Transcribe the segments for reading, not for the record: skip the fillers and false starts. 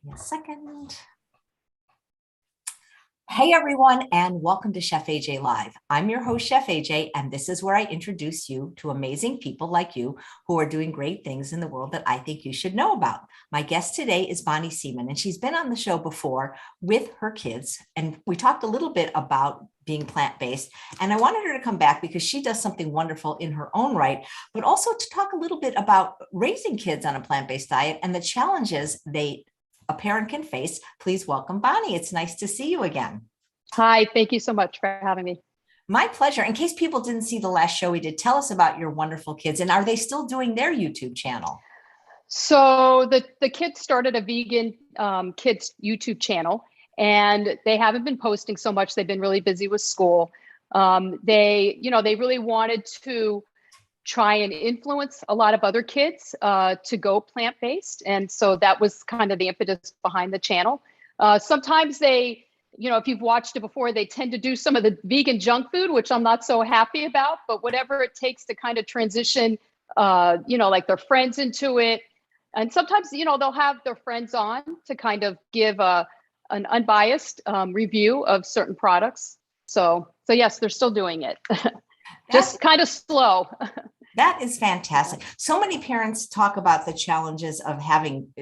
Give me a second. Hey everyone, and welcome to Chef AJ Live. I'm your host, Chef AJ, and this is where I introduce you to amazing people like you who are doing great things in the world that I think you should know about. My guest today is Bonnie Seeman, and she's been on the show before with her kids, and we talked a little bit about being plant-based, and I wanted her to come back because she does something wonderful in her own right, but also to talk a little bit about raising kids on a plant-based diet and the challenges a parent can face. Please welcome Bonnie. It's nice to see you again. Hi, thank you so much for having me. My pleasure. In case people didn't see the last show we did, tell us about your wonderful kids, and are they still doing their YouTube channel? So the kids started a vegan kids YouTube channel, and they haven't been posting so much. They've been really busy with school. They really wanted to try and influence a lot of other kids to go plant-based. And so that was kind of the impetus behind the channel. Sometimes if you've watched it before, they tend to do some of the vegan junk food, which I'm not so happy about, but whatever it takes to kind of transition, like their friends into it. And sometimes, they'll have their friends on to kind of give an unbiased review of certain products. So yes, they're still doing it. Just kind of slow. That is fantastic. So many parents talk about the challenges of having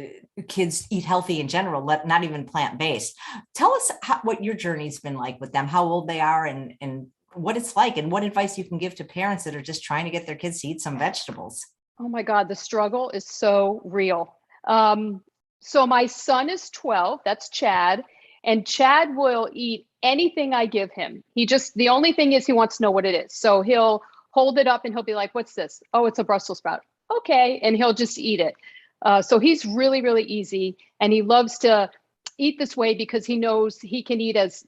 kids eat healthy in general, not even plant-based. Tell us what your journey's been like with them, how old they are, and what it's like, and what advice you can give to parents that are just trying to get their kids to eat some vegetables. Oh my God, the struggle is so real. So my son is 12, that's Chad, and Chad will eat anything I give him. The only thing is he wants to know what it is. So he'll hold it up and he'll be like, what's this? Oh, it's a Brussels sprout. Okay. And he'll just eat it. So he's really, really easy. And he loves to eat this way because he knows he can eat as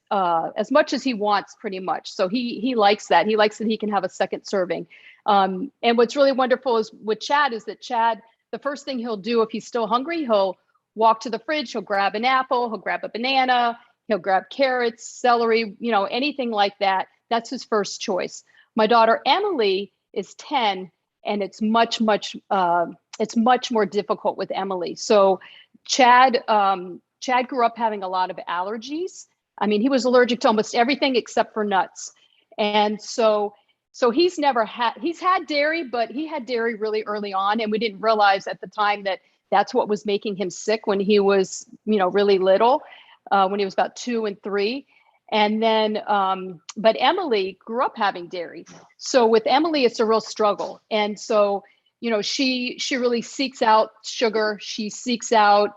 much as he wants pretty much. So he likes that. He likes that he can have a second serving. And what's really wonderful is with Chad is that Chad, the first thing he'll do if he's still hungry, he'll walk to the fridge, he'll grab an apple, he'll grab a banana, he'll grab carrots, celery, anything like that. That's his first choice. My daughter Emily is 10, and it's much more difficult with Emily. So Chad grew up having a lot of allergies. I mean, he was allergic to almost everything except for nuts. And so he's had dairy, but he had dairy really early on, and we didn't realize at the time that that's what was making him sick when he was, really little, when he was about 2 and 3. And then, but Emily grew up having dairy. So with Emily, it's a real struggle. And so, she really seeks out sugar. She seeks out,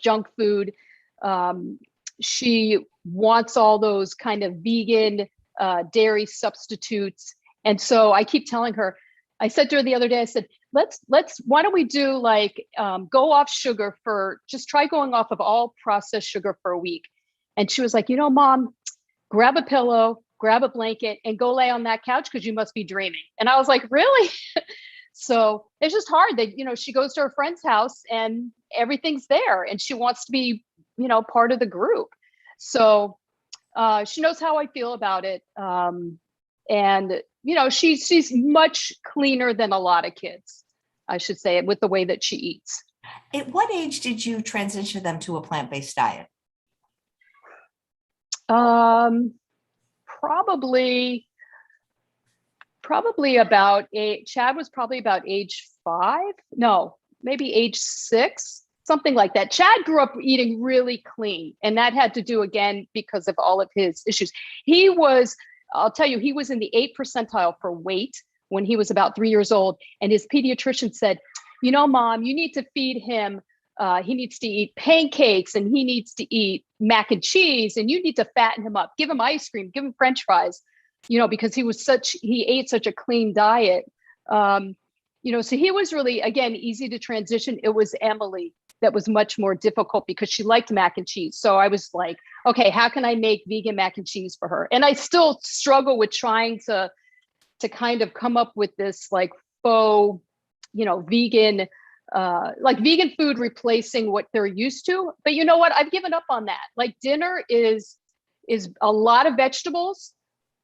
junk food. She wants all those kind of vegan dairy substitutes. And so I keep telling her, I said to her the other day, I said, why don't we do go off sugar just try going off of all processed sugar for a week. And she was like, Mom, grab a pillow, grab a blanket, and go lay on that couch because you must be dreaming. And I was like, really? So it's just hard that, she goes to her friend's house and everything's there and she wants to be, part of the group. So she knows how I feel about it. And, she's much cleaner than a lot of kids, I should say, with the way that she eats. At what age did you transition them to a plant-based diet? Probably about Chad was probably about age 5. No, maybe age 6, something like that. Chad grew up eating really clean, and that had to do again because of all of his issues. I'll tell you, he was in the 8th percentile for weight when he was about 3 years old. And his pediatrician said, Mom, you need to feed him. He needs to eat pancakes and he needs to eat mac and cheese, and you need to fatten him up, give him ice cream, give him French fries, because he ate such a clean diet. So he was really, again, easy to transition. It was Emily that was much more difficult because she liked mac and cheese. So I was like, okay, how can I make vegan mac and cheese for her? And I still struggle with trying to kind of come up with this faux, vegan, vegan food replacing what they're used to. But you know what? I've given up on that. Dinner is a lot of vegetables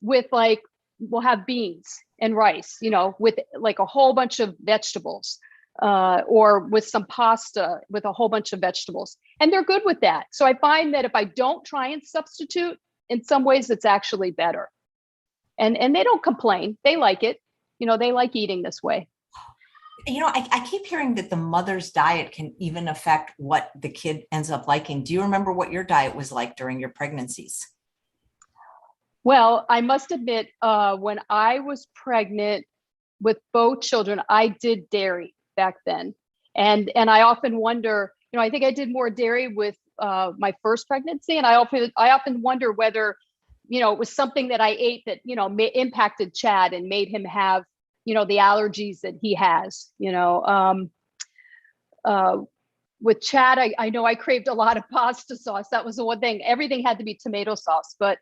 with we'll have beans and rice, with a whole bunch of vegetables. or with some pasta with a whole bunch of vegetables. And they're good with that. So I find that if I don't try and substitute, in some ways it's actually better. And they don't complain. They like it. They like eating this way. I keep hearing that the mother's diet can even affect what the kid ends up liking. Do you remember what your diet was like during your pregnancies? Well, I must admit, when I was pregnant with both children, I did dairy back then. And I often wonder, I think I did more dairy with my first pregnancy. And I often wonder whether, it was something that I ate that, impacted Chad and made him have, the allergies that he has, with Chad, I know I craved a lot of pasta sauce. That was the one thing. Everything had to be tomato sauce, but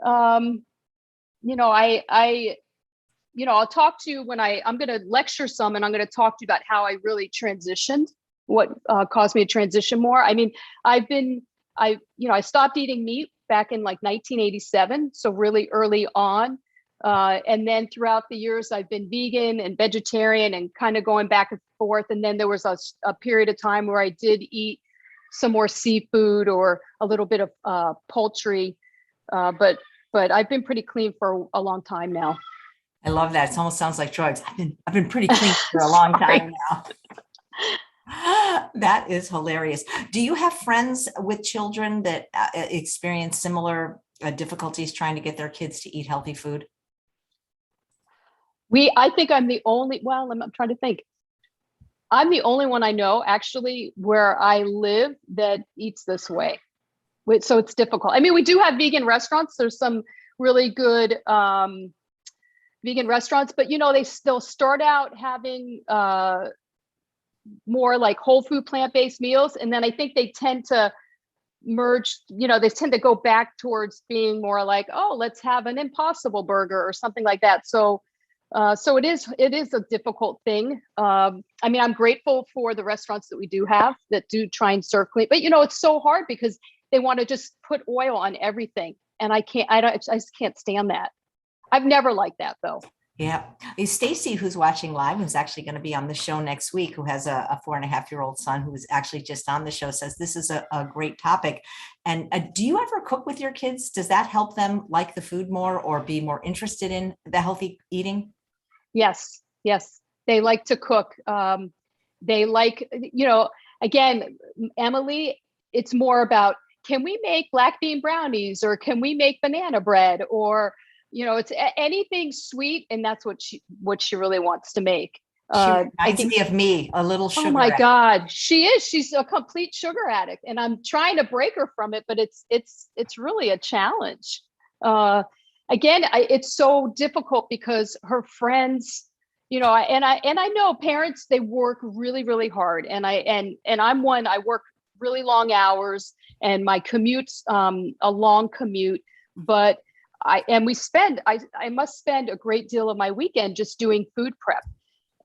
I'll talk to you when I'm going to lecture some, and I'm going to talk to you about how I really transitioned, what caused me to transition more. I mean, I stopped eating meat back in like 1987. So really early on. And then throughout the years, I've been vegan and vegetarian and kind of going back and forth. And then there was a period of time where I did eat some more seafood or a little bit of poultry. But I've been pretty clean for a long time now. I love that. It almost sounds like drugs. I've been pretty clean for a long time now. That is hilarious. Do you have friends with children that experience similar difficulties trying to get their kids to eat healthy food? I think I'm the only, I'm trying to think. I'm the only one I know actually where I live that eats this way. So it's difficult. I mean, we do have vegan restaurants. There's some really good vegan restaurants, but they'll start out having more like whole food plant-based meals, and then I think they tend to merge. They tend to go back towards being more like, oh, let's have an Impossible Burger or something like that. So it is a difficult thing. I mean, I'm grateful for the restaurants that we do have that do try and serve clean, but it's so hard because they want to just put oil on everything, and I just can't stand that. I've never liked that though. Yeah. Stacy, who's watching live, who's actually going to be on the show next week, who has a 4.5-year-old son who was actually just on the show, says this is a great topic. And do you ever cook with your kids? Does that help them like the food more or be more interested in the healthy eating? Yes. They like to cook. They like, again, Emily, it's more about, can we make black bean brownies, or can we make banana bread, or it's anything sweet, and that's what she really wants to make. She reminds me of me, a little sugar. Oh my addict. God, she is. She's a complete sugar addict, and I'm trying to break her from it, but it's really a challenge. Again, it's so difficult because her friends, and I know parents, they work really, really hard, and I'm one. I work really long hours, and my commute's a long commute, but I must spend a great deal of my weekend just doing food prep.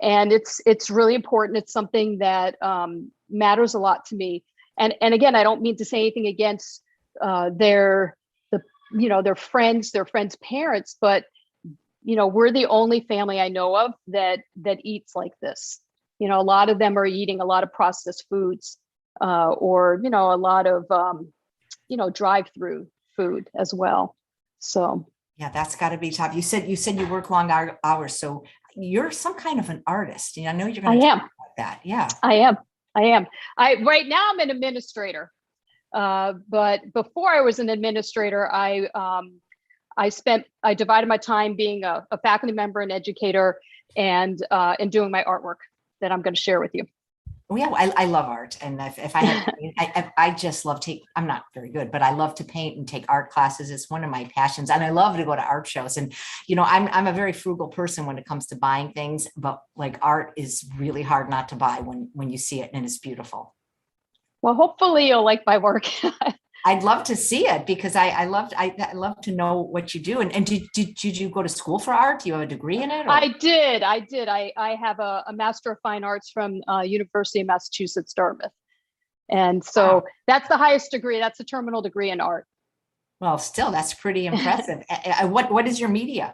And it's really important. It's something that matters a lot to me. And again, I don't mean to say anything against their friends' parents, but we're the only family I know of that eats like this. A lot of them are eating a lot of processed foods, or a lot of drive-through food as well. So yeah, that's got to be tough. You said you work long hours, so you're some kind of an artist. I know you're going to talk about that. Yeah, I am. Right now I'm an administrator, but before I was an administrator, I divided my time being a faculty member and educator, and doing my artwork that I'm going to share with you. Oh yeah, I love art, and if I had, I just love I'm not very good, but I love to paint and take art classes. It's one of my passions, and I love to go to art shows. And I'm a very frugal person when it comes to buying things, but like art is really hard not to buy when you see it and it's beautiful. Well, hopefully you'll like my work. I'd love to see it because I love to know what you do. And did you go to school for art? Do you have a degree in it? Or? I did. I have a Master of Fine Arts from University of Massachusetts, Dartmouth. And so That's the highest degree. That's a terminal degree in art. Well, still, that's pretty impressive. What is your media?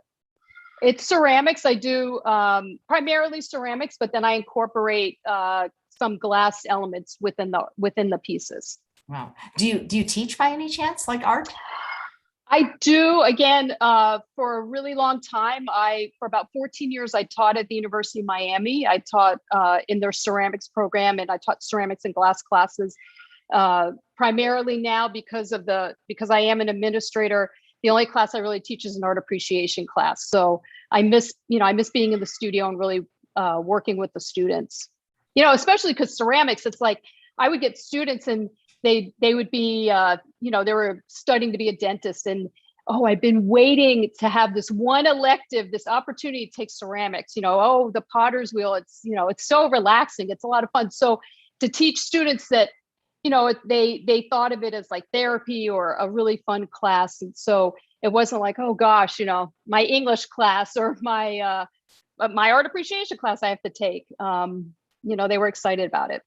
It's ceramics. I do primarily ceramics, but then I incorporate some glass elements within the pieces. Wow. Do you teach by any chance, like art? I do. Again, for a really long time, for about 14 years, I taught at the University of Miami. I taught in their ceramics program, and I taught ceramics and glass classes. Primarily now because I am an administrator, the only class I really teach is an art appreciation class. So I miss being in the studio and really working with the students. Especially because ceramics, it's like I would get students and they would be, they were studying to be a dentist, and I've been waiting to have this one elective, this opportunity to take ceramics. The potter's wheel. It's so relaxing. It's a lot of fun. So to teach students that, they thought of it as like therapy or a really fun class, and so it wasn't like, oh gosh, my English class or my art appreciation class I have to take. They were excited about it.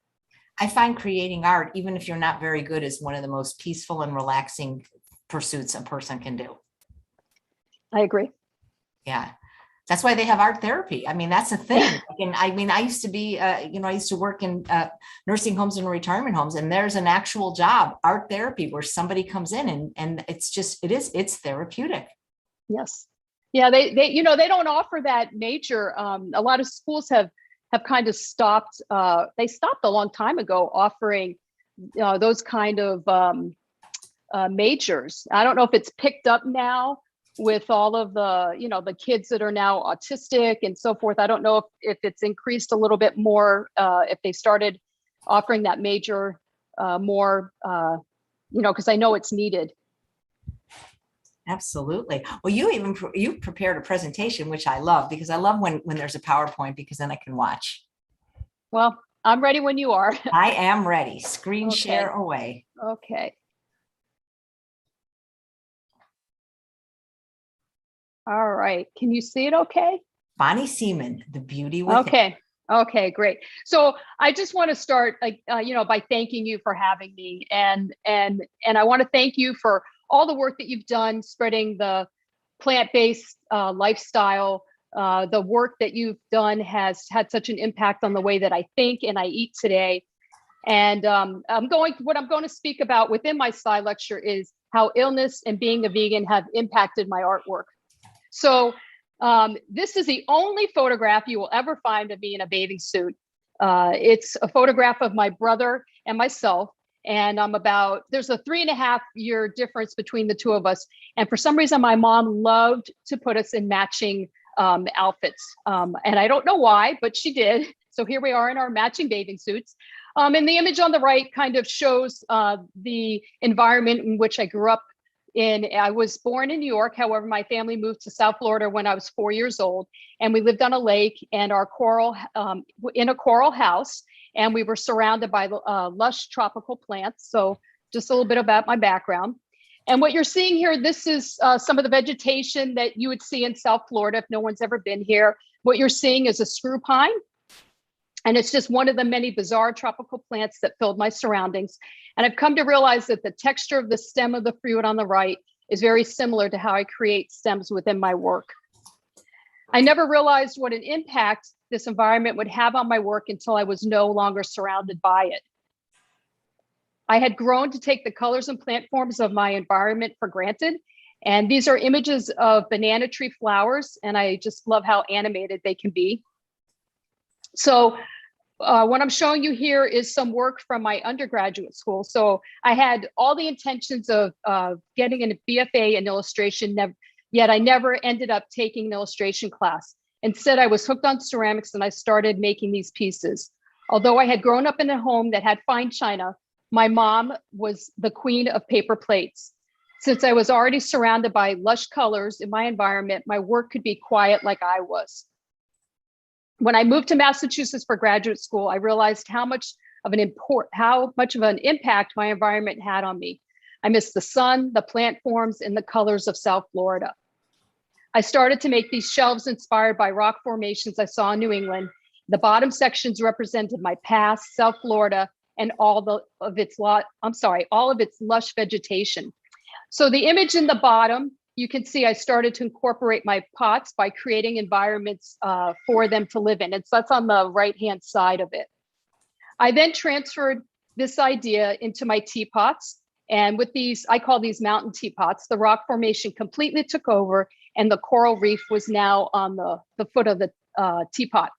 I find creating art, even if you're not very good, is one of the most peaceful and relaxing pursuits a person can do. I agree. Yeah. That's why they have art therapy. I mean, that's a thing. And I used to be, I used to work in nursing homes and retirement homes, and there's an actual job, art therapy, where somebody comes in and it's therapeutic. Yes. Yeah. They don't offer that major. A lot of schools have kind of stopped. They stopped a long time ago offering those kind of majors. I don't know if it's picked up now with all of the kids that are now autistic and so forth. I don't know if it's increased a little bit more, if they started offering that major more, because I know it's needed. Absolutely. Well, you prepared a presentation, which I love, because I love when there's a PowerPoint, because then I can watch. Well, I'm ready when you are. I am ready. Screen Okay. share away. Okay. All right. Can you see it okay? Bonnie Seeman, The Beauty Within. Okay. Okay, great. So I just want to start, by thanking you for having me, and I want to thank you for all the work that you've done spreading the plant-based lifestyle. The work that you've done has had such an impact on the way that I think and I eat today. And what I'm going to speak about within my slide lecture is how illness and being a vegan have impacted my artwork. So this is the only photograph you will ever find of me in a bathing suit. It's a photograph of my brother and myself. And there's a 3.5 year difference between the two of us. And for some reason, my mom loved to put us in matching outfits. And I don't know why, but she did. So here we are in our matching bathing suits. And the image on the right kind of shows the environment in which I grew up in. I was born in New York. However, my family moved to South Florida when I was 4 years old, and we lived on a lake and in a coral house, and we were surrounded by lush tropical plants. So just a little bit about my background. And what you're seeing here, this is some of the vegetation that you would see in South Florida if no one's ever been here. What you're seeing is a screw pine. And it's just one of the many bizarre tropical plants that filled my surroundings. And I've come to realize that the texture of the stem of the fruit on the right is very similar to how I create stems within my work. I never realized what an impact this environment would have on my work until I was no longer surrounded by it. I had grown to take the colors and plant forms of my environment for granted. And these are images of banana tree flowers, and I just love how animated they can be. So what I'm showing you here is some work from my undergraduate school. So I had all the intentions of getting a BFA in illustration, yet I never ended up taking an illustration class. Instead, I was hooked on ceramics and I started making these pieces. Although I had grown up in a home that had fine china, my mom was the queen of paper plates. Since I was already surrounded by lush colors in my environment, my work could be quiet like I was. When I moved to Massachusetts for graduate school, I realized how much of an impact my environment had on me. I missed the sun, the plant forms, and the colors of South Florida. I started to make these shelves inspired by rock formations I saw in New England. The bottom sections represented my past, South Florida, and all of its lush vegetation. So the image in the bottom you can see I started to incorporate my pots by creating environments for them to live in. And so that's on the right-hand side of it. I then transferred this idea into my teapots. And with these, I call these mountain teapots, the rock formation completely took over and the coral reef was now on the foot of the teapot.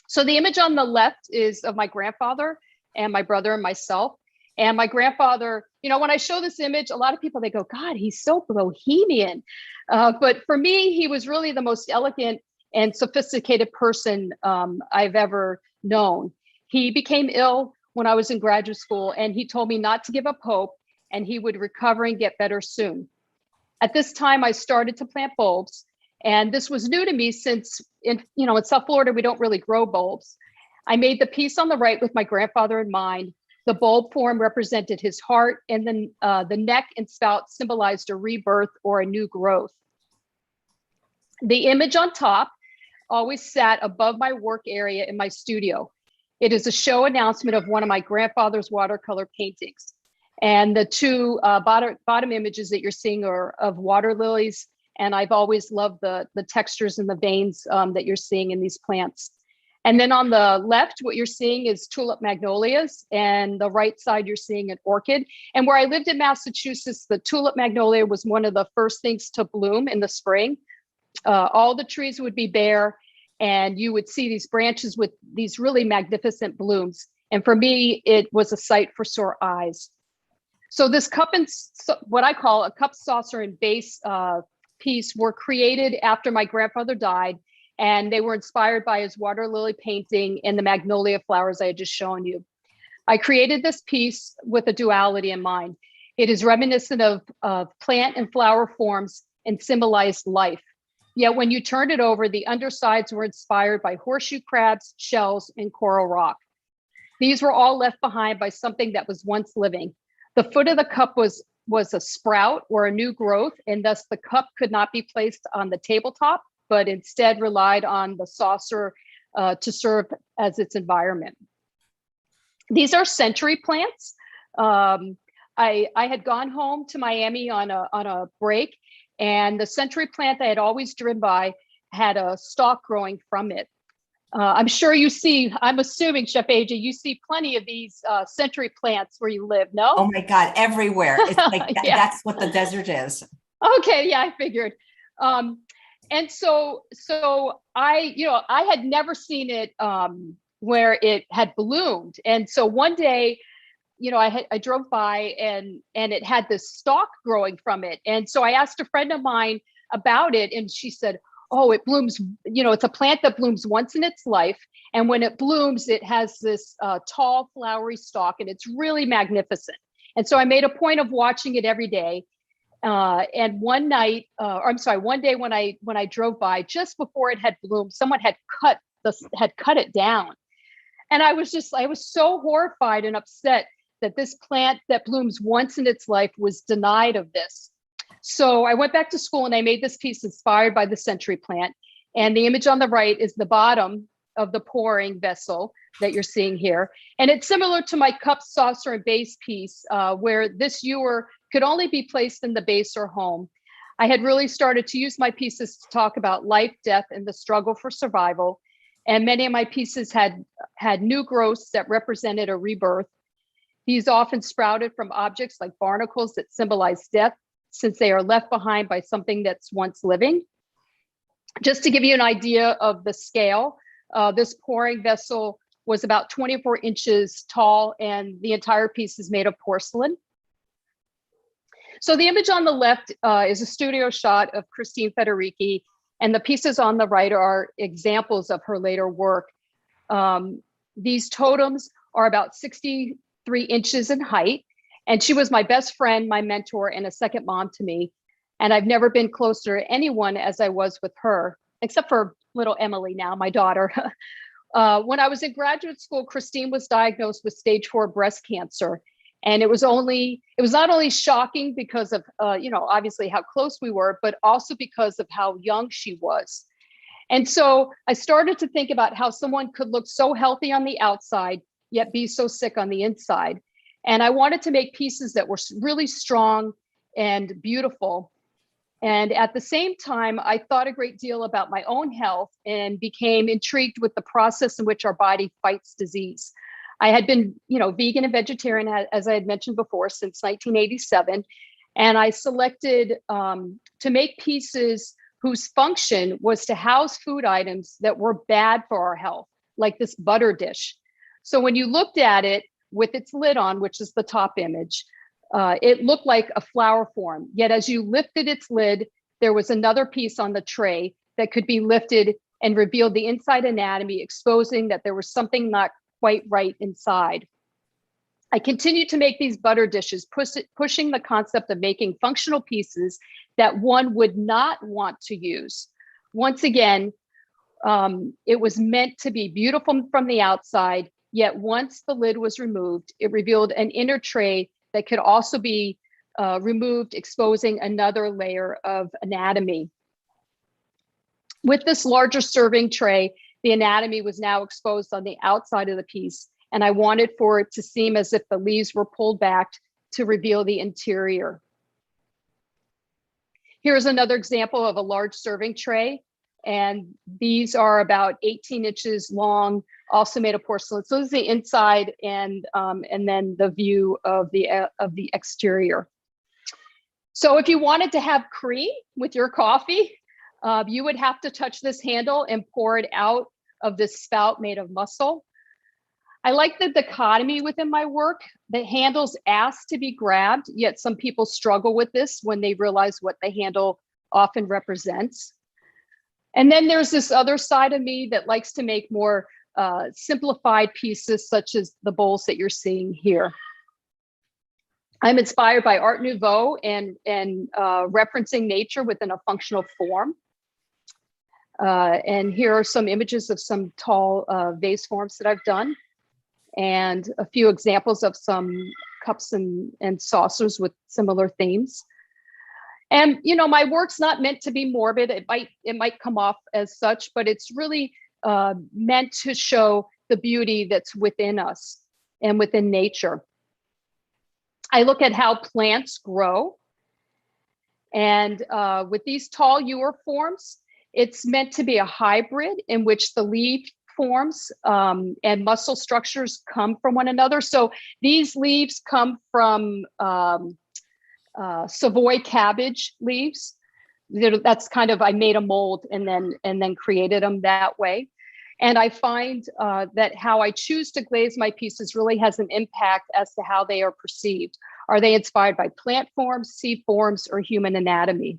So the image on the left is of my grandfather and my brother and myself. And my grandfather, you know, when I show this image, a lot of people, they go, God, he's so bohemian. But for me, he was really the most elegant and sophisticated person I've ever known. He became ill when I was in graduate school, and he told me not to give up hope, and he would recover and get better soon. At this time, I started to plant bulbs, and this was new to me since in South Florida, we don't really grow bulbs. I made the piece on the right with my grandfather in mind. The bulb form represented his heart, and then the neck and spout symbolized a rebirth or a new growth. The image on top always sat above my work area in my studio. It is a show announcement of one of my grandfather's watercolor paintings. And the two bottom images that you're seeing are of water lilies. And I've always loved the textures and the veins that you're seeing in these plants. And then on the left, what you're seeing is Tulip Magnolias, and the right side, you're seeing an orchid. And where I lived in Massachusetts, the Tulip Magnolia was one of the first things to bloom in the spring. All the trees would be bare, and you would see these branches with these really magnificent blooms. And for me, it was a sight for sore eyes. So this cup and what I call a cup, saucer, and vase piece were created after my grandfather died, and they were inspired by his water lily painting and the magnolia flowers I had just shown you. I created this piece with a duality in mind. It is reminiscent of plant and flower forms and symbolized life. Yet when you turned it over, the undersides were inspired by horseshoe crabs, shells, and coral rock. These were all left behind by something that was once living. The foot of the cup was a sprout or a new growth, and thus the cup could not be placed on the tabletop, but instead relied on the saucer to serve as its environment. These are century plants. I had gone home to Miami on a break, and the century plant I had always driven by had a stalk growing from it. I'm sure you see, I'm assuming, Chef AJ, you see plenty of these century plants where you live, no? Oh my God, everywhere. It's like Yeah. That's what the desert is. Okay, yeah, I figured. And so I had never seen it where it had bloomed. And so one day, I drove by and it had this stalk growing from it. And so I asked a friend of mine about it, and she said, oh, it blooms, it's a plant that blooms once in its life. And when it blooms, it has this tall, flowery stalk, and it's really magnificent. And so I made a point of watching it every day. And one day when I drove by, just before it had bloomed, someone had cut it down. And I was so horrified and upset that this plant that blooms once in its life was denied of this. So I went back to school and I made this piece inspired by the century plant. And the image on the right is the bottom of the pouring vessel that you're seeing here. And it's similar to my cup, saucer, and base piece, where this ewer could only be placed in the base or home. I had really started to use my pieces to talk about life, death, and the struggle for survival. And many of my pieces had new growths that represented a rebirth. These often sprouted from objects like barnacles that symbolize death, since they are left behind by something that's once living. Just to give you an idea of the scale, this pouring vessel was about 24 inches tall, and the entire piece is made of porcelain. So the image on the left is a studio shot of Christine Federici, and the pieces on the right are examples of her later work. These totems are about 63 inches in height, and she was my best friend, my mentor, and a second mom to me. And I've never been closer to anyone as I was with her, except for little Emily now, my daughter. When I was in graduate school, Christine was diagnosed with stage 4 breast cancer. And it was not only shocking because of, obviously how close we were, but also because of how young she was. And so I started to think about how someone could look so healthy on the outside, yet be so sick on the inside. And I wanted to make pieces that were really strong and beautiful. And at the same time, I thought a great deal about my own health and became intrigued with the process in which our body fights disease. I had been, vegan and vegetarian, as I had mentioned before, since 1987. And I selected to make pieces whose function was to house food items that were bad for our health, like this butter dish. So when you looked at it with its lid on, which is the top image, it looked like a flower form. Yet as you lifted its lid, there was another piece on the tray that could be lifted and revealed the inside anatomy, exposing that there was something not quite right inside. I continued to make these butter dishes, pushing the concept of making functional pieces that one would not want to use. Once again, it was meant to be beautiful from the outside, yet once the lid was removed, it revealed an inner tray that could also be removed, exposing another layer of anatomy. With this larger serving tray, the anatomy was now exposed on the outside of the piece, and I wanted for it to seem as if the leaves were pulled back to reveal the interior. Here's another example of a large serving tray, and these are about 18 inches long, also made of porcelain. So this is the inside, and then the view of the exterior. So if you wanted to have cream with your coffee, you would have to touch this handle and pour it out of this spout made of muscle. I like the dichotomy within my work. The handles ask to be grabbed, yet some people struggle with this when they realize what the handle often represents. And then there's this other side of me that likes to make more simplified pieces, such as the bowls that you're seeing here. I'm inspired by Art Nouveau and referencing nature within a functional form. And here are some images of some tall vase forms that I've done, and a few examples of some cups and saucers with similar themes. And my work's not meant to be morbid. It might come off as such, but it's really meant to show the beauty that's within us and within nature. I look at how plants grow, and with these tall ewer forms, it's meant to be a hybrid in which the leaf forms and muscle structures come from one another. So these leaves come from Savoy cabbage leaves. That's kind of, I made a mold and then created them that way. And I find that how I choose to glaze my pieces really has an impact as to how they are perceived. Are they inspired by plant forms, seed forms, or human anatomy?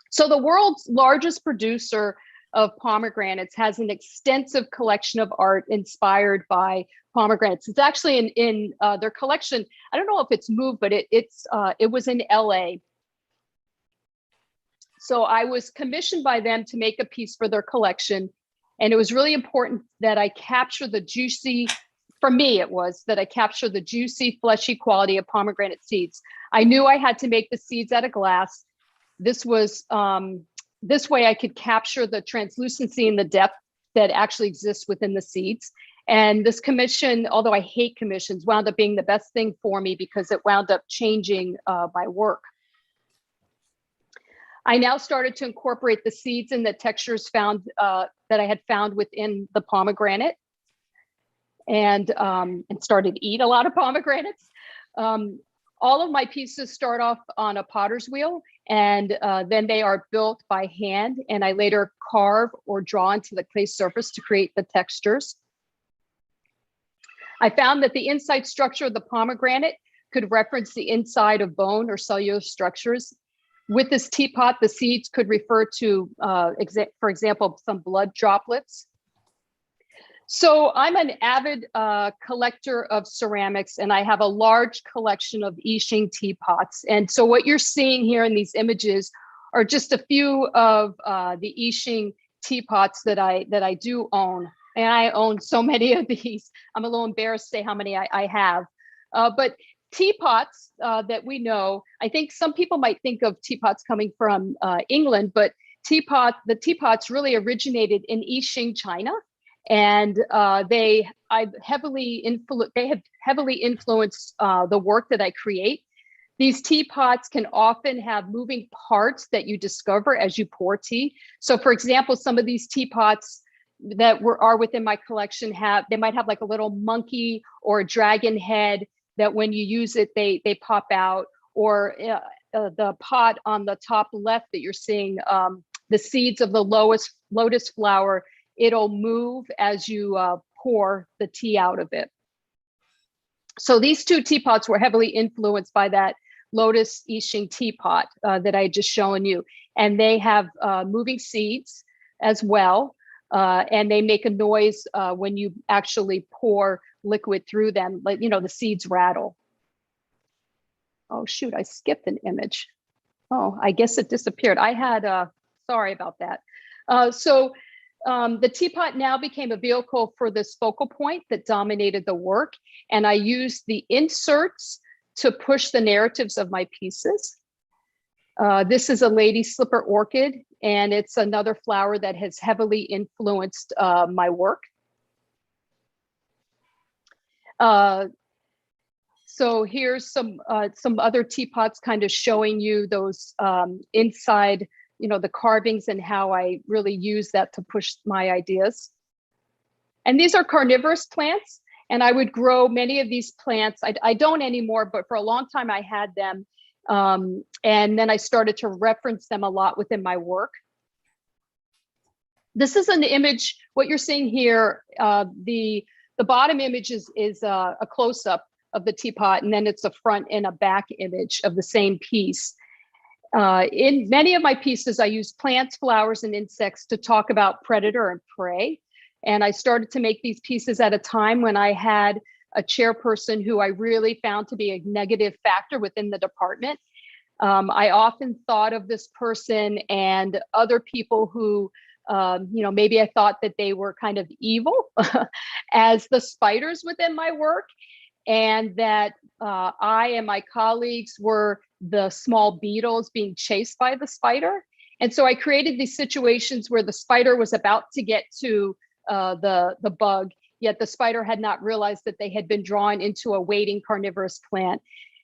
So the world's largest producer of pomegranates has an extensive collection of art inspired by pomegranates. It's actually in their collection. I don't know if it's moved, but it was in LA. So I was commissioned by them to make a piece for their collection. And it was really important that I capture the juicy, for me it was, that I capture the juicy, fleshy quality of pomegranate seeds. I knew I had to make the seeds out of glass. This was, this way I could capture the translucency and the depth that actually exists within the seeds. And this commission, although I hate commissions, wound up being the best thing for me because it wound up changing my work. I now started to incorporate the seeds and the textures found that I had found within the pomegranate, and started to eat a lot of pomegranates. All of my pieces start off on a potter's wheel, and then they are built by hand, and I later carve or draw into the clay surface to create the textures. I found that the inside structure of the pomegranate could reference the inside of bone or cellular structures. With this teapot, the seeds could refer to, for example, some blood droplets. So I'm an avid collector of ceramics, and I have a large collection of I Ching teapots. And so what you're seeing here in these images are just a few of the I Ching teapots that I do own. And I own so many of these. I'm a little embarrassed to say how many I have. But teapots that we know, I think some people might think of teapots coming from England, but the teapots really originated in I Ching, China. And they have heavily influenced the work that I create. These teapots can often have moving parts that you discover as you pour tea. So for example, some of these teapots that are within my collection they might have like a little monkey or a dragon head that when you use it, they pop out. Or the pot on the top left that you're seeing, the seeds of the lotus flower, it'll move as you pour the tea out of it. So these two teapots were heavily influenced by that lotus I Ching teapot that I just shown you. And they have moving seeds as well. And they make a noise when you actually pour liquid through them, like, you know, the seeds rattle. Oh, shoot, I skipped an image. Oh, I guess it disappeared. I had, sorry about that. The teapot now became a vehicle for this focal point that dominated the work. And I used the inserts to push the narratives of my pieces. This is a lady slipper orchid, and it's another flower that has heavily influenced my work. So here's some other teapots kind of showing you those inside, you know, the carvings and how I really use that to push my ideas. And these are carnivorous plants, and I would grow many of these plants. I don't anymore, but for a long time I had them. And then I started to reference them a lot within my work. This is an image, what you're seeing here, the bottom image is a close-up of the teapot, and then it's a front and a back image of the same piece. In many of my pieces, I use plants, flowers, and insects to talk about predator and prey. And I started to make these pieces at a time when I had a chairperson who I really found to be a negative factor within the department. I often thought of this person and other people who, you know, maybe I thought that they were kind of evil as the spiders within my work, and that I and my colleagues were the small beetles being chased by the spider. And so I created these situations where the spider was about to get to the bug, yet the spider had not realized that they had been drawn into a waiting carnivorous plant.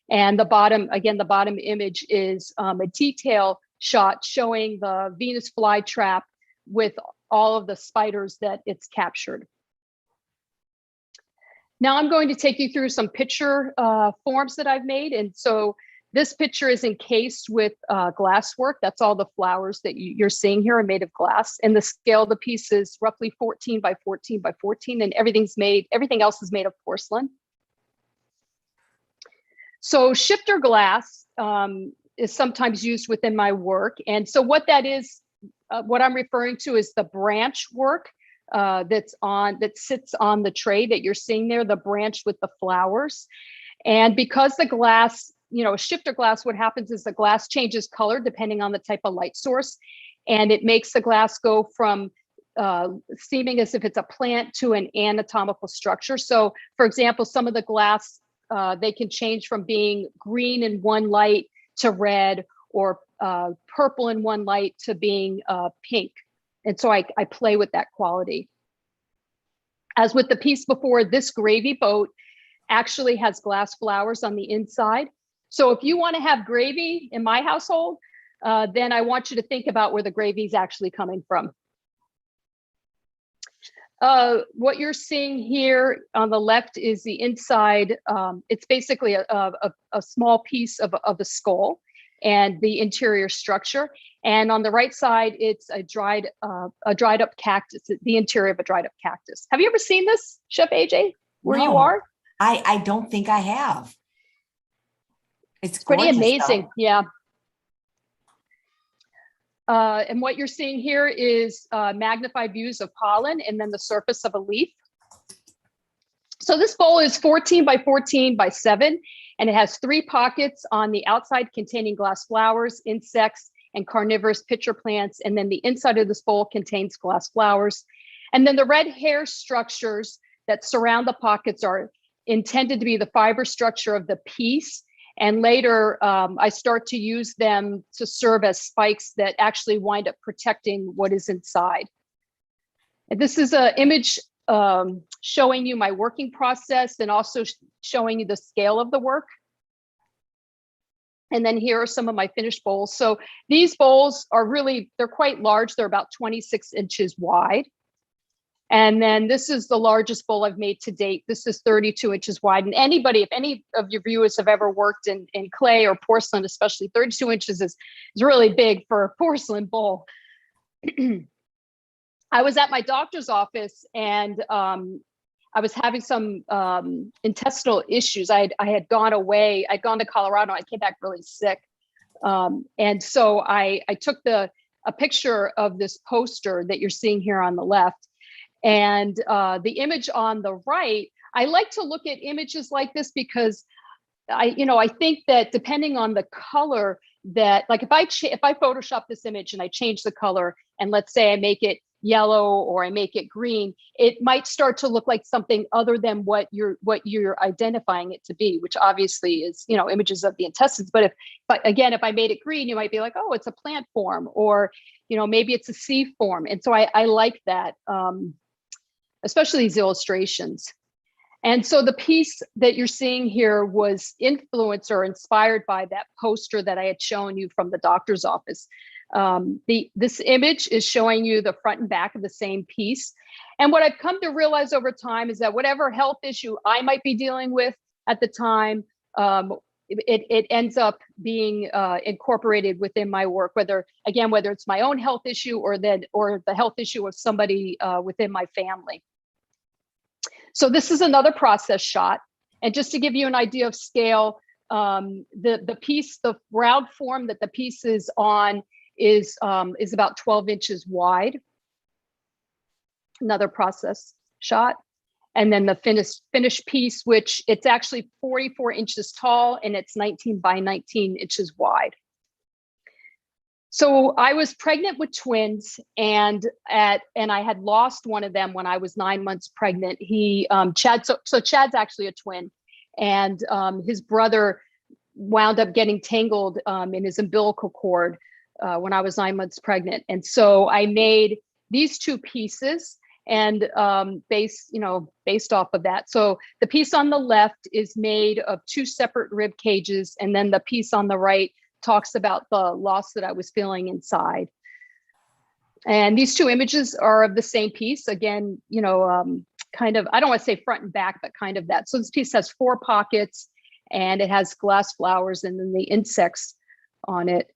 And the bottom image is a detail shot showing the Venus flytrap with all of the spiders that it's captured. Now I'm going to take you through some picture forms that I've made. And so this picture is encased with glass work. That's all the flowers that you're seeing here are made of glass. And the scale of the piece is roughly 14 by 14 by 14, and everything else is made of porcelain. So shifter glass is sometimes used within my work. And so what that is, what I'm referring to is the branch work that sits on the tray that you're seeing there, the branch with the flowers. And because the glass, you know, shifter glass, what happens is the glass changes color depending on the type of light source. And it makes the glass go from seeming as if it's a plant to an anatomical structure. So for example, some of the glass, they can change from being green in one light to red, or purple in one light to being pink. And so I play with that quality. As with the piece before, this gravy boat actually has glass flowers on the inside. So if you want to have gravy in my household, then I want you to think about where the gravy is actually coming from. What you're seeing here on the left is the inside. It's basically a small piece of the skull and the interior structure. And on the right side, it's a dried up cactus, the interior of a dried up cactus. Have you ever seen this, Chef AJ, where you are? I don't think I have. It's pretty gorgeous, amazing. though. Yeah. And what you're seeing here is magnified views of pollen and then the surface of a leaf. So this bowl is 14 by 14 by 7, and it has 3 pockets on the outside containing glass flowers, insects, and carnivorous pitcher plants. And then the inside of this bowl contains glass flowers. And then the red hair structures that surround the pockets are intended to be the fiber structure of the piece. And later, I start to use them to serve as spikes that actually wind up protecting what is inside. And this is an image showing you my working process and also showing you the scale of the work. And then here are some of my finished bowls. So these bowls are they're quite large. They're about 26 inches wide. And then this is the largest bowl I've made to date. This is 32 inches wide. And if any of your viewers have ever worked in clay or porcelain, especially 32 inches is really big for a porcelain bowl. I was at my doctor's office and I was having some intestinal issues. I had gone away. I'd gone to Colorado. I came back really sick. And so I took a picture of this poster that you're seeing here on the left. And the image on the right, I like to look at images like this because I think that depending on the color that, like if I Photoshop this image and I change the color and let's say I make it yellow or I make it green, it might start to look like something other than what you're identifying it to be, which obviously is, images of the intestines. But if I made it green, you might be like, oh, it's a plant form, or, maybe it's a sea form. And so I like that, especially these illustrations. And so the piece that you're seeing here was influenced or inspired by that poster that I had shown you from the doctor's office. This image is showing you the front and back of the same piece. And what I've come to realize over time is that whatever health issue I might be dealing with at the time, it ends up being incorporated within my work, whether it's my own health issue or the health issue of somebody within my family. So this is another process shot. And just to give you an idea of scale, the round form that the piece is on is about 12 inches wide. Another process shot. And then the finished piece, which it's actually 44 inches tall and it's 19 by 19 inches wide. So I was pregnant with twins and I had lost one of them when I was 9 months pregnant. Chad, so Chad's actually a twin, and his brother wound up getting tangled in his umbilical cord when I was 9 months pregnant. And so I made these two pieces and based off of that. So the piece on the left is made of two separate rib cages, and then the piece on the right talks about the loss that I was feeling inside. And these two images are of the same piece. Again, kind of, I don't want to say front and back, but kind of that. So this piece has 4 pockets and it has glass flowers and then the insects on it.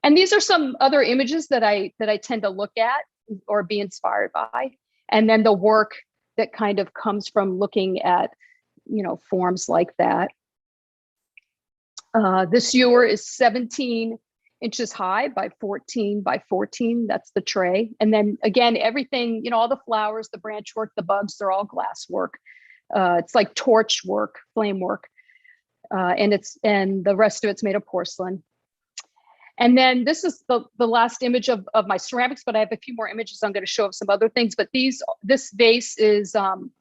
And these are some other images that I tend to look at or be inspired by. And then the work that kind of comes from looking at, forms like that. This ewer is 17 inches high by 14 by 14. That's the tray. And then again, everything, all the flowers, the branch work, the bugs, they're all glass work. It's like torch work, flame work. And the rest of it's made of porcelain. And then this is the last image of my ceramics, but I have a few more images I'm going to show of some other things. But this vase is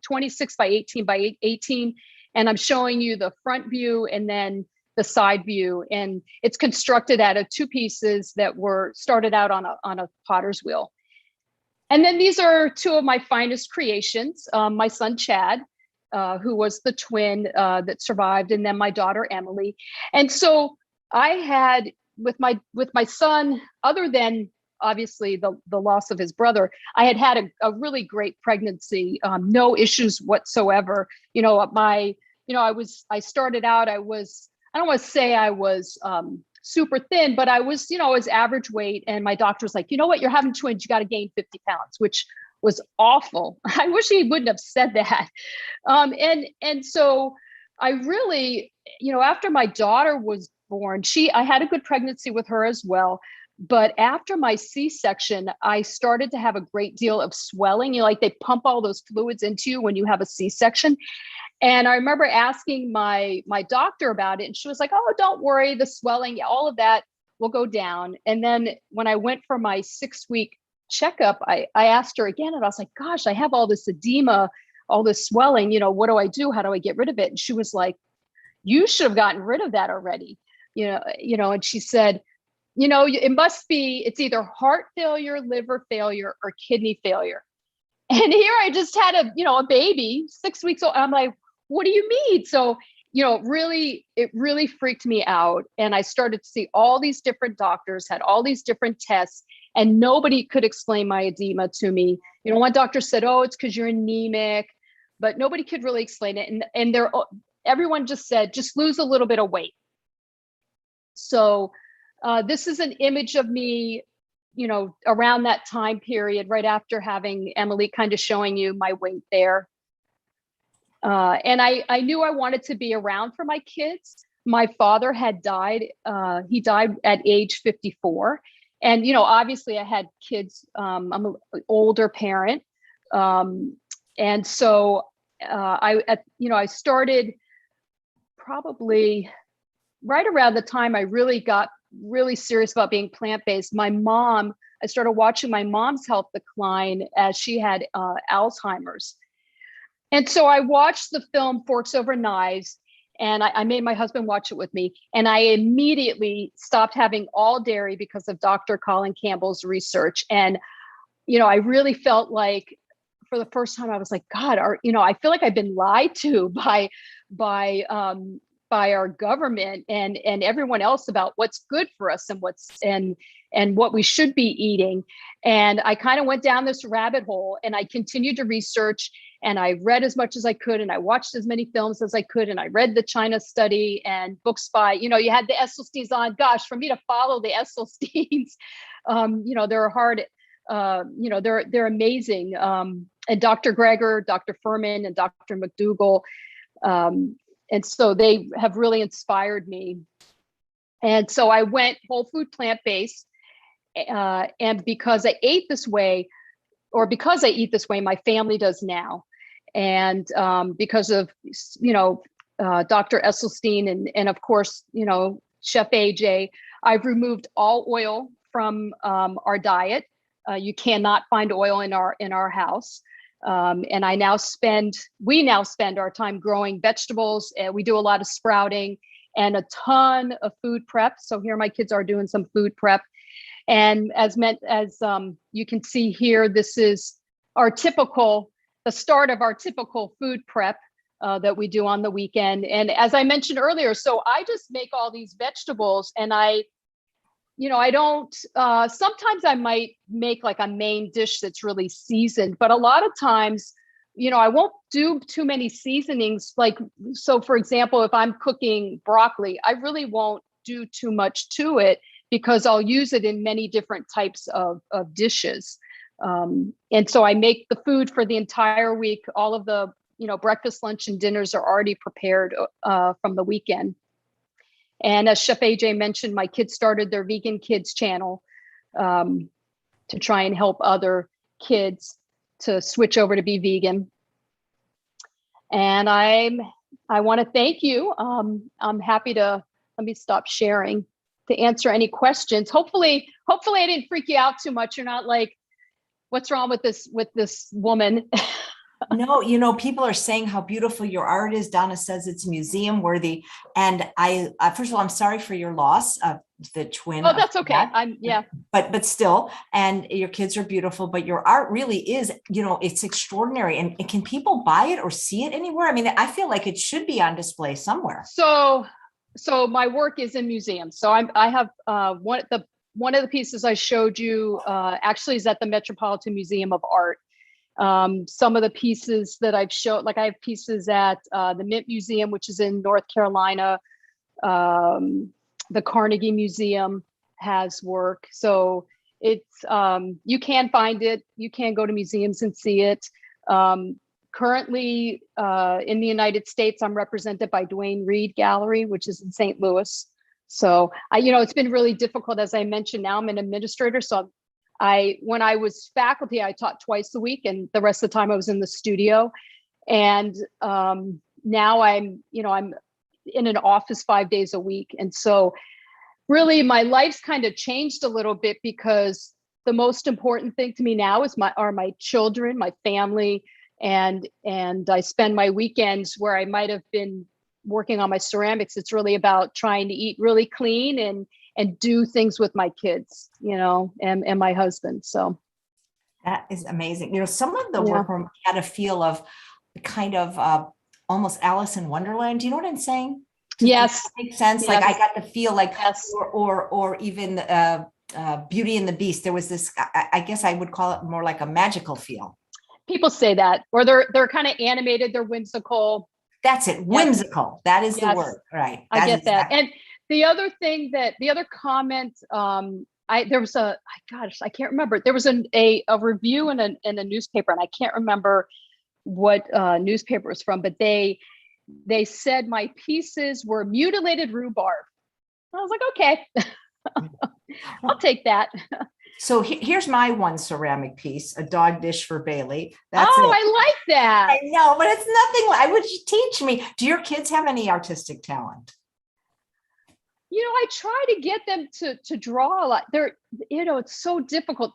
26 by 18 by 18. And I'm showing you the front view and then the side view, and it's constructed out of 2 pieces that were started out on a potter's wheel. And then these are 2 of my finest creations. My son Chad, who was the twin that survived, and then my daughter Emily. And so I had with my son, other than obviously the loss of his brother, I had a really great pregnancy, no issues whatsoever. I started out, I don't want to say I was super thin, but I was average weight. And my doctor was like, you know what, you're having twins, you got to gain 50 pounds, which was awful. I wish he wouldn't have said that. And so I really, after my daughter was born, I had a good pregnancy with her as well. But after my C-section, I started to have a great deal of swelling. Like they pump all those fluids into you when you have a C-section. And I remember asking my doctor about it, and she was like, oh, don't worry, the swelling, all of that will go down. And then when I went for my 6-week checkup, I asked her again, and I was like, gosh, I have all this edema, all this swelling, what do I do? How do I get rid of it? And she was like, you should have gotten rid of that already. And she said, it's either heart failure, liver failure, or kidney failure. And here I just had a baby, 6 weeks old. I'm like, what do you mean? So it really freaked me out. And I started to see all these different doctors, had all these different tests, and nobody could explain my edema to me. One doctor said, oh, it's because you're anemic, but nobody could really explain it. And everyone just said, just lose a little bit of weight. So this is an image of me, around that time period, right after having Emily, kind of showing you my weight there. And I knew I wanted to be around for my kids. My father had died. He died at age 54. And, obviously I had kids. I'm an older parent. And so I started probably right around the time I really got really serious about being plant-based. I started watching my mom's health decline as she had Alzheimer's. And so I watched the film Forks Over Knives, and I made my husband watch it with me. And I immediately stopped having all dairy because of Dr. Colin Campbell's research. And, I really felt like for the first time, I was like, God, I feel like I've been lied to by our government and everyone else about what's good for us and what we should be eating. And I kind of went down this rabbit hole, and I continued to research, and I read as much as I could, and I watched as many films as I could, and I read the China study and books by, you had the Esselsteins on. Gosh, for me to follow the Esselsteins, they're hard, they're amazing. And Dr. Greger, Dr. Furman, and Dr. McDougall. And so they have really inspired me. And so I went whole food, plant-based. And because I ate this way, my family does now. And because of, Dr. Esselstein and of course, Chef AJ, I've removed all oil from our diet. You cannot find oil in our house. And we now spend our time growing vegetables, and we do a lot of sprouting and a ton of food prep. So here my kids are doing some food prep. And as you can see here, this is the start of our typical food prep that we do on the weekend. And as I mentioned earlier, so I just make all these vegetables, and I don't, sometimes I might make like a main dish that's really seasoned, but a lot of times, I won't do too many seasonings. So for example, if I'm cooking broccoli, I really won't do too much to it because I'll use it in many different types of dishes. And so I make the food for the entire week. All of the, breakfast, lunch, and dinners are already prepared from the weekend. And as Chef AJ mentioned, my kids started their Vegan Kids channel to try and help other kids to switch over to be vegan. And I want to thank you. I'm happy to, let me stop sharing, to answer any questions. Hopefully I didn't freak you out too much. You're not like, what's wrong with this woman? No, people are saying how beautiful your art is. Donna says it's museum worthy. And first of all, I'm sorry for your loss of the twin. Oh, that's okay. But still, and your kids are beautiful, but your art really is, it's extraordinary. And can people buy it or see it anywhere? I mean, I feel like it should be on display somewhere. So my work is in museums. So I have one of the pieces I showed you actually is at the Metropolitan Museum of Art. Some of the pieces that I've showed, like I have pieces at the Mint Museum, which is in North Carolina. The Carnegie Museum has work. So it's, you can find it. You can go to museums and see it. Currently in the United States, I'm represented by Duane Reade Gallery, which is in St. Louis. So it's been really difficult. As I mentioned, now I'm an administrator. So when I was faculty, I taught twice a week, and the rest of the time I was in the studio. And now I'm in an office 5 days a week. And so really my life's kind of changed a little bit, because the most important thing to me now are my children, my family, and I spend my weekends where I might have been working on my ceramics. It's really about trying to eat really clean and do things with my kids, and my husband. So that is amazing. Some of the work had a feel of kind of almost Alice in Wonderland. Do you know what I'm saying? Does Yes. that make sense? Like I Yes. got to feel like, Yes. or even Beauty and the Beast. There was this, I guess I would call it more like a magical feel. People say that, or they're kind of animated, they're whimsical. That's it. Yep. Whimsical. That is the Yes. word. Right. I That is get that. exactly. And the other comment, there was gosh, I can't remember. There was a review in a newspaper, and I can't remember what newspaper it was from, but they said my pieces were mutilated rhubarb. I was like, okay, I'll take that. So here's my one ceramic piece, a dog dish for Bailey. That's Oh, it. I like that. I know, but it's nothing like, would you teach me? Do your kids have any artistic talent? I try to get them to draw a lot. It's so difficult.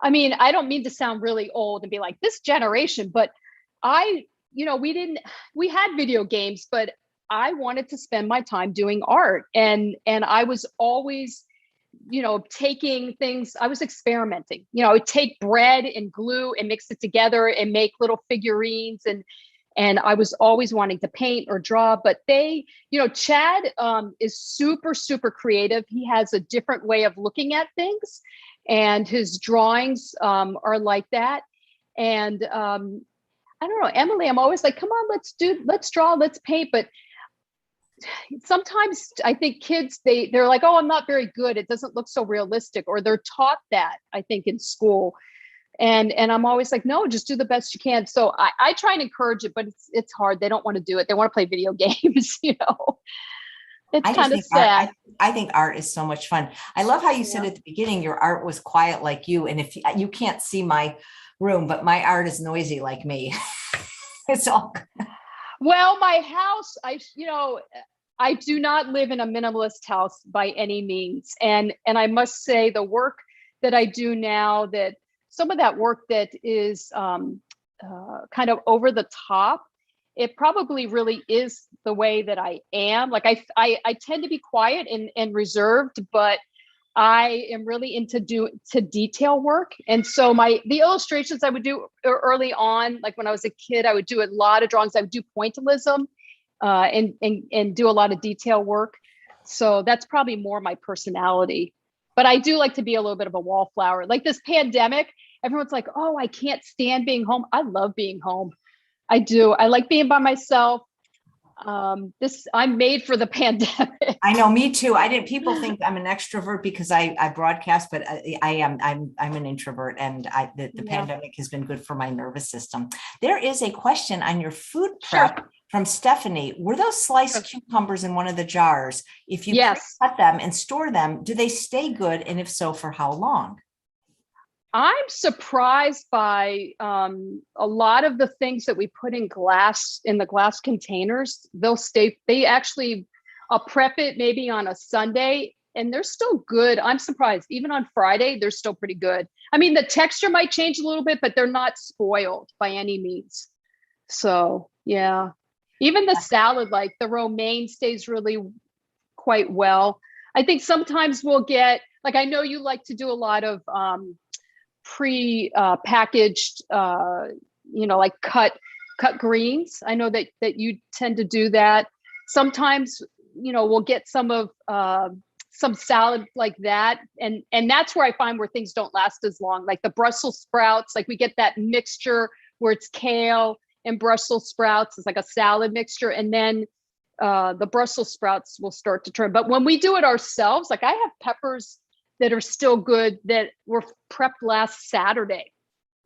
I mean, I don't mean to sound really old and be like this generation, but we had video games, but I wanted to spend my time doing art, and I was always, taking things, I was experimenting. I would take bread and glue and mix it together and make little figurines, and I was always wanting to paint or draw. But Chad is super, super creative. He has a different way of looking at things, and his drawings are like that. And I don't know, Emily, I'm always like, come on, let's draw, let's paint. But sometimes I think kids, they're like, oh, I'm not very good. It doesn't look so realistic, or they're taught that, I think, in school. And I'm always like, no, just do the best you can. So I try and encourage it, but it's hard. They don't want to do it. They want to play video games, It's I just kind of think art, sad. I think art is so much fun. I love how you said Yeah. at the beginning, your art was quiet like you. And if you can't see my room, but my art is noisy like me. It's all. Well, my house, I do not live in a minimalist house by any means. And I must say, the work that I do now, that some of that work that is kind of over the top, it probably really is the way that I am. Like I tend to be quiet and reserved, but I am really into detail work. And so the illustrations I would do early on, like when I was a kid, I would do a lot of drawings. I would do pointillism and do a lot of detail work. So that's probably more my personality. But I do like to be a little bit of a wallflower. Like this pandemic, everyone's like, oh, I can't stand being home. I love being home. I do. I like being by myself. I'm made for the pandemic. I know, me too. People think I'm an extrovert because I broadcast, but I'm an introvert, and the Yeah. pandemic has been good for my nervous system. There is a question on your food prep Sure. from Stephanie. Were those sliced cucumbers in one of the jars? If you Yes. cut them and store them, do they stay good? And if so, for how long? I'm surprised by a lot of the things that we put in the glass containers. They actually, I'll prep it maybe on a Sunday and they're still good. I'm surprised. Even on Friday, they're still pretty good. I mean, the texture might change a little bit, but they're not spoiled by any means. So yeah, even the salad, like the romaine, stays really quite well. I think sometimes we'll get, like, I know you like to do a lot of pre-packaged, like cut greens. I know that you tend to do that. Sometimes, we'll get some salad like that, and that's where I find where things don't last as long. Like the Brussels sprouts, like we get that mixture where it's kale and Brussels sprouts. It's like a salad mixture, and then the Brussels sprouts will start to turn. But when we do it ourselves, like I have peppers that are still good that were prepped last Saturday,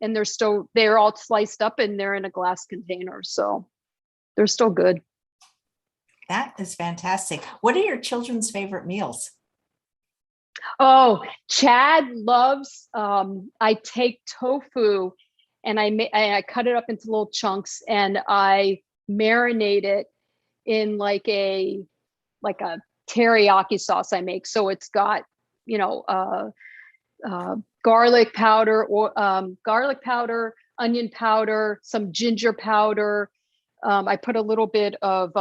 and they're all sliced up and they're in a glass container. So they're still good. That is fantastic. What are your children's favorite meals? Oh, Chad loves, I take tofu and I cut it up into little chunks and I marinate it in like a teriyaki sauce I make. So it's got, garlic powder, onion powder, some ginger powder. I put a little bit of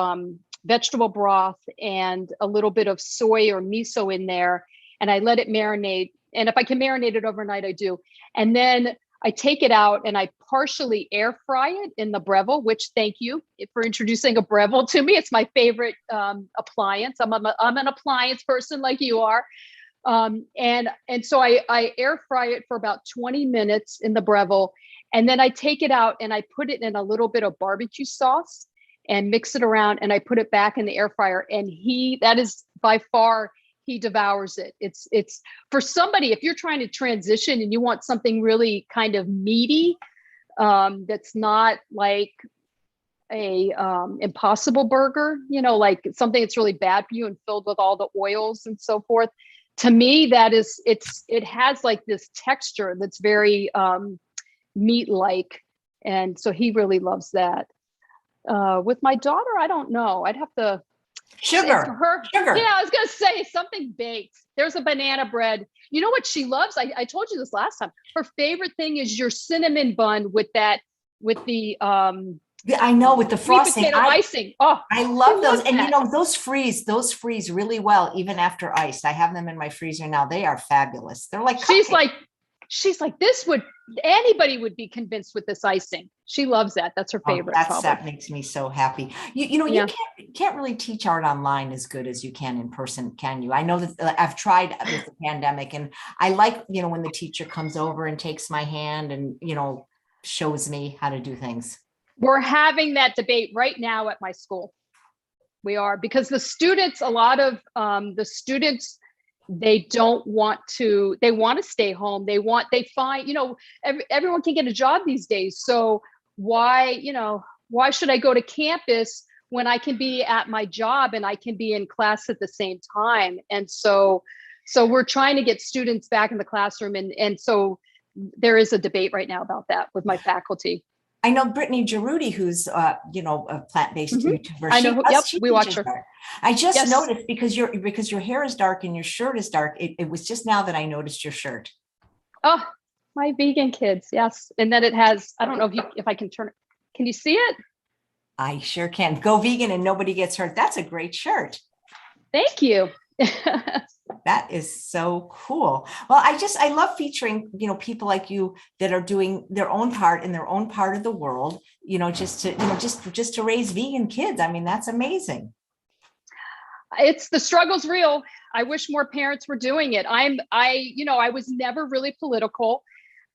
vegetable broth and a little bit of soy or miso in there, and I let it marinate. And if I can marinate it overnight, I do. And then I take it out and I partially air fry it in the Breville, which thank you for introducing a Breville to me. It's my favorite appliance. I'm an appliance person like you are. And so I air fry it for about 20 minutes in the Breville. And then I take it out and I put it in a little bit of barbecue sauce and mix it around. And I put it back in the air fryer. And that is by far, he devours it. It's for somebody, if you're trying to transition and you want something really kind of meaty, that's not like a Impossible Burger, like something that's really bad for you and filled with all the oils and so forth. To me, it has like this texture that's very meat-like. And so he really loves that. With my daughter, I don't know. I'd have to Sugar. Yeah, I was gonna say something baked. There's a banana bread. You know what she loves? I told you this last time. Her favorite thing is your cinnamon bun with the I know, with the frosting, icing. Oh, I love those. And those freeze really well, even after iced. I have them in my freezer now. They are fabulous. They're like cupcakes. She's like, anybody would be convinced with this icing. She loves that. That's her favorite. That makes me so happy. You can't really teach art online as good as you can in person, can you? I know that I've tried with the pandemic, and I like, when the teacher comes over and takes my hand and, shows me how to do things. We're having that debate right now at my school. We are, because the students, a lot of the students, they want to stay home. They find, everyone can get a job these days. So why should I go to campus when I can be at my job and I can be in class at the same time? And so we're trying to get students back in the classroom. And so there is a debate right now about that with my faculty. I know Brittany Giroudi, who's a plant-based YouTuber. I know. We watch her. I just noticed because your hair is dark and your shirt is dark. It was just now that I noticed your shirt. Oh, my vegan kids, yes. And then it has. I don't know if I can turn it. Can you see it? I sure can. Go vegan and nobody gets hurt. That's a great shirt. Thank you. That is so cool. Well, I love featuring, people like you that are doing their own part in their own part of the world, just to raise vegan kids. I mean, that's amazing. The struggle's real. I wish more parents were doing it. I was never really political.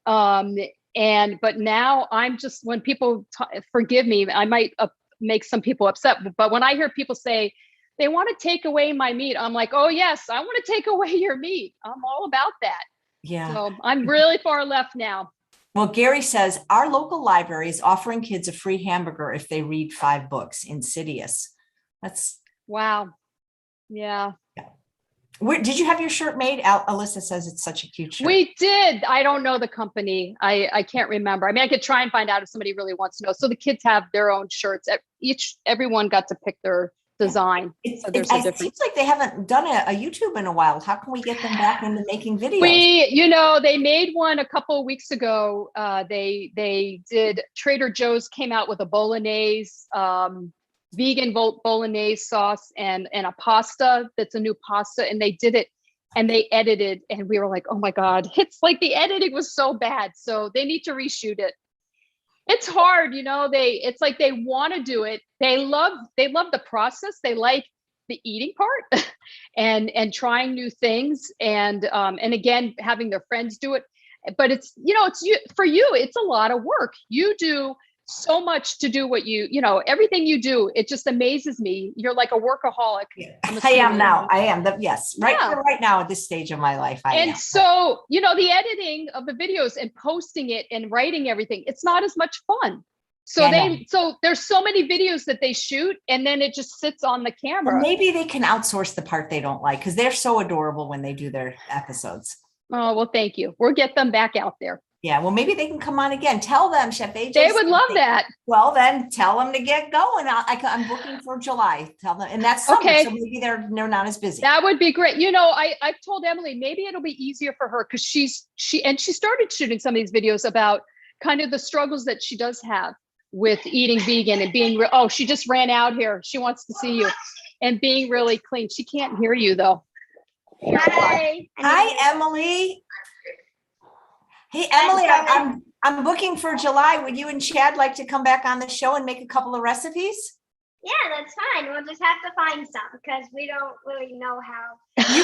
But now I'm just, when people forgive me, I might make some people upset, but when I hear people say, they want to take away my meat, I'm like, oh yes, I want to take away your meat. I'm all about that. Yeah. So I'm really far left now. Well, Gary says our local library is offering kids a free hamburger if they read 5 books. Insidious. That's wow. Yeah. Where did you have your shirt made? Alyssa says it's such a cute shirt. We did. I don't know the company. I can't remember. I mean, I could try and find out if somebody really wants to know. So the kids have their own shirts. Everyone got to pick their design. It seems like they haven't done a YouTube in a while. How can we get them back into making videos? They made one a couple of weeks ago. They did. Trader Joe's came out with a bolognese, vegan bolognese sauce and a pasta that's a new pasta, and they did it and they edited, and we were like, oh my God, it's like the editing was so bad. So they need to reshoot it. It's hard, it's like they want to do it. They love the process. They like the eating part and trying new things. And again, having their friends do it. But it's for you, it's a lot of work. You do so much to do what everything you do. It just amazes me. You're like a workaholic. Yeah. I am now. I am. Yes. Right now at this stage of my life. I am. So, the editing of the videos and posting it and writing everything, it's not as much fun. So there's so many videos that they shoot and then it just sits on the camera. Well, maybe they can outsource the part they don't like because they're so adorable when they do their episodes. Oh, well, thank you. We'll get them back out there. Yeah, well, maybe they can come on again. Tell them, Chef AJ. They would love that. Well, then tell them to get going. I'm booking for July. Tell them, and that's summer, okay. So maybe they're not as busy. That would be great. I've told Emily maybe it'll be easier for her because she started shooting some of these videos about kind of the struggles that she does have with eating vegan and being. She just ran out here. She wants to see you, and being really clean. She can't hear you though. Hi, Emily. Hey, Emily, I'm booking for July. Would you and Chad like to come back on the show and make a couple of recipes? Yeah, that's fine. We'll just have to find some because we don't really know how. You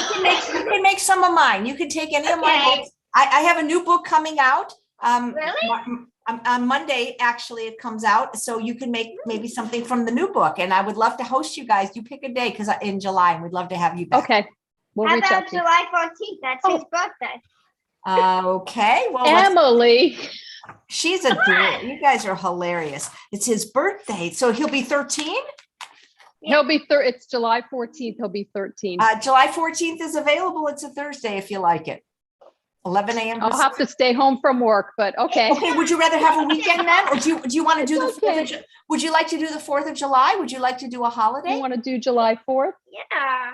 can make some of mine. You can take any of my books. I have a new book coming out. Really? On Monday, actually, it comes out. So you can make maybe something from the new book. And I would love to host you guys. You pick a day because in July, and we'd love to have you back. Okay. We'll How reach out about to you. July 14th? That's his birthday. Okay. Well, Emily. she's a dude. You guys are hilarious. It's his birthday. So he'll be 13? He'll be it's July 14th. He'll be 13. July 14th is available. It's a Thursday if you like it. 11 a.m. I'll have to stay home from work, but okay. Okay, would you rather have a weekend then? Or do you want to do the 4th of July? Would you like to do the 4th of July? Would you like to do a holiday? You want to do July 4th? Yeah.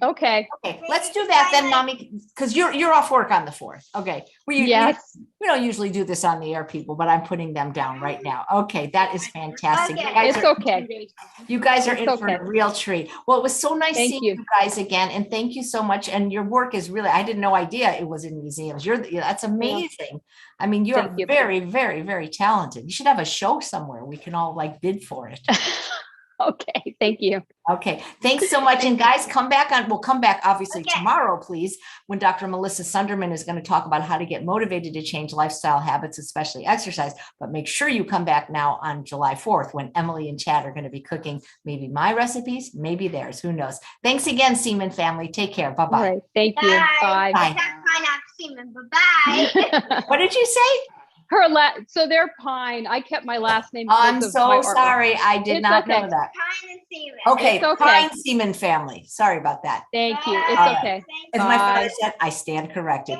Okay. Okay, let's do that then, Mommy, because you're off work on the 4th. Okay. Yes. We don't usually do this on the air, people, but I'm putting them down right now. Okay, that is fantastic. Okay. You guys It's okay. You guys are It's in for okay. a real treat. Well, it was so nice Thank seeing you. you guys again, and thank you so much. And your work is really, I didn't know idea it was in museums. That's amazing. I mean, you're Thank you. very, very, very talented. You should have a show somewhere. We can all like bid for it. Okay. Thank you. Okay, thanks so much. And guys, we'll come back obviously Okay. tomorrow, please, when Dr. Melissa Sunderman is going to talk about how to get motivated to change lifestyle habits, especially exercise. But make sure you come back now on July 4th when Emily and Chad are going to be cooking maybe my recipes, maybe theirs, who knows. Thanks again, Seeman family. Take care. Bye-bye. All right. Thank you. Bye. Bye. That's fine after Seeman. Bye-bye. What did you say? So they're Pine. I kept my last name. I'm because of my so artwork. sorry. I did It's not okay. know that. Pine and Seeman. Okay, It's okay. Pine Seaman family. Sorry about that. Thank you. It's All right. okay. As my Bye. father said, I stand corrected.